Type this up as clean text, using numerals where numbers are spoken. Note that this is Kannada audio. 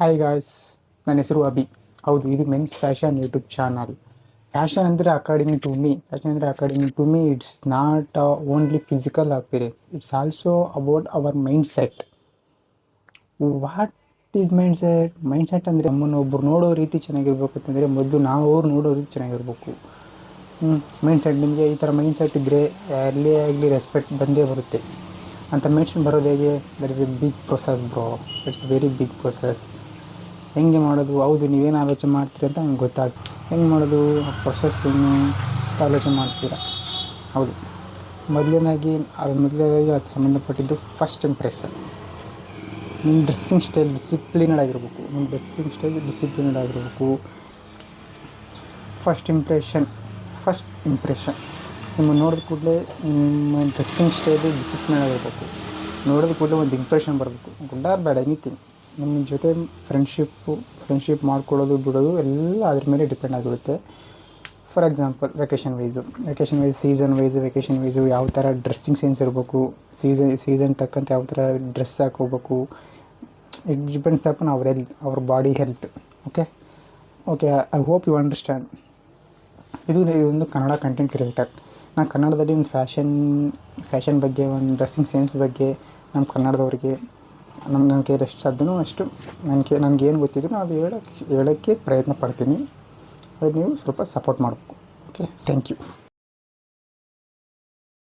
ಹಾಯ್ ಗಾಯ್ಸ್, ನನ್ನ ಹೆಸರು ಅಭಿ. ಹೌದು, ಇದು men's fashion YouTube channel. Fashion ಅಂದರೆ according to me it's not only physical appearance, it's also about our mind set. What is mind set ಅಂದರೆ ನಮ್ಮನ್ನು ಒಬ್ಬರು ನೋಡೋ ರೀತಿ ಚೆನ್ನಾಗಿರ್ಬೇಕು ಅಂತಂದರೆ ಮೊದಲು ನಾವು ಅವ್ರು ನೋಡೋ ರೀತಿ ಚೆನ್ನಾಗಿರ್ಬೇಕು. ಮೈಂಡ್ ಸೆಟ್, ನಿಮಗೆ ಈ ಥರ ಮೈಂಡ್ ಸೆಟ್ ಇದ್ದರೆ ಎಲ್ಲೇ ಆಗಲಿ ರೆಸ್ಪೆಕ್ಟ್ ಬಂದೇ ಬರುತ್ತೆ. ಅಂತ ಮೆನ್ಷನ್ ಬರೋದು ಹೇಗೆ? That is a big process bro, it's very big process. ಹೆಂಗೆ ಮಾಡೋದು? ಹೌದು, ನೀವೇನು ಆಲೋಚನೆ ಮಾಡ್ತೀರಿ ಅಂತ ನಂಗೆ ಗೊತ್ತಾಗ್ತದೆ. ಹೆಂಗೆ ಮಾಡೋದು ಆ ಪ್ರೊಸೆಸ್, ಹೆಂಗೆ ಆಲೋಚನೆ ಮಾಡ್ತೀರಾ? ಹೌದು, ಮೊದಲನೇದಾಗಿ ಅದು ಸಂಬಂಧಪಟ್ಟಿದ್ದು ಫಸ್ಟ್ ಇಂಪ್ರೆಷನ್. ನಿಮ್ಮ ಡ್ರೆಸ್ಸಿಂಗ್ ಸ್ಟೈಲ್ ಡಿಸಿಪ್ಲಿನಡ್ ಆಗಿರಬೇಕು. ಫಸ್ಟ್ ಇಂಪ್ರೆಷನ್ ನಿಮ್ಮನ್ನು ನೋಡಿದ ಕೂಡಲೇ ನಿಮ್ಮ ಡ್ರೆಸ್ಸಿಂಗ್ ಸ್ಟೈಲು ಡಿಸಿಪ್ಲಿನಡ್ ಆಗಿರಬೇಕು. ನೋಡಿದ ಕೂಡಲೇ ಒಂದು ಇಂಪ್ರೆಷನ್ ಬರಬೇಕು. ಗುಡ್ ಆರ್ ಬ್ಯಾಡ್, ಎನಿಥಿಂಗ್. ನಿಮ್ಮ ಜೊತೆ ಫ್ರೆಂಡ್ಶಿಪ್ ಮಾಡ್ಕೊಳ್ಳೋದು ಬಿಡೋದು ಎಲ್ಲ ಅದ್ರ ಮೇಲೆ ಡಿಪೆಂಡ್ ಆಗಿರುತ್ತೆ. ಫಾರ್ ಎಕ್ಸಾಂಪಲ್, ವೆಕೇಷನ್ ವೈಸು ಯಾವ ಥರ ಡ್ರೆಸ್ಸಿಂಗ್ ಸೆನ್ಸ್ ಇರಬೇಕು, ಸೀಸನ್ ತಕ್ಕಂತೆ ಯಾವ ಥರ ಡ್ರೆಸ್ ಹಾಕೋಬೇಕು. ಇಟ್ ಡಿಪೆಂಡ್ಸ್ ಅಪಾನ್ ಅವ್ರ body health. Okay, I hope you understand. ಇದೊಂದು ಕನ್ನಡ ಕಂಟೆಂಟ್ ಕ್ರಿಯೇಟರ್. ನಾನು ಕನ್ನಡದಲ್ಲಿ ಒಂದು ಫ್ಯಾಷನ್ ಬಗ್ಗೆ, ಒಂದು ಡ್ರೆಸ್ಸಿಂಗ್ ಸೆನ್ಸ್ ಬಗ್ಗೆ ನಮ್ಮ ಕನ್ನಡದವ್ರಿಗೆ ನನ್ನ ಕೈಯಲ್ಲಿ ಎಷ್ಟು ಸಾಧ್ಯನೋ ಅಷ್ಟು ನನಗೇನು ಗೊತ್ತಿದೆಯೋ ಅದು ಹೇಳೋಕ್ಕೆ ಪ್ರಯತ್ನ ಪಡ್ತೀನಿ. ಅದು ನೀವು ಸ್ವಲ್ಪ ಸಪೋರ್ಟ್ ಮಾಡಬೇಕು. Okay, thank you.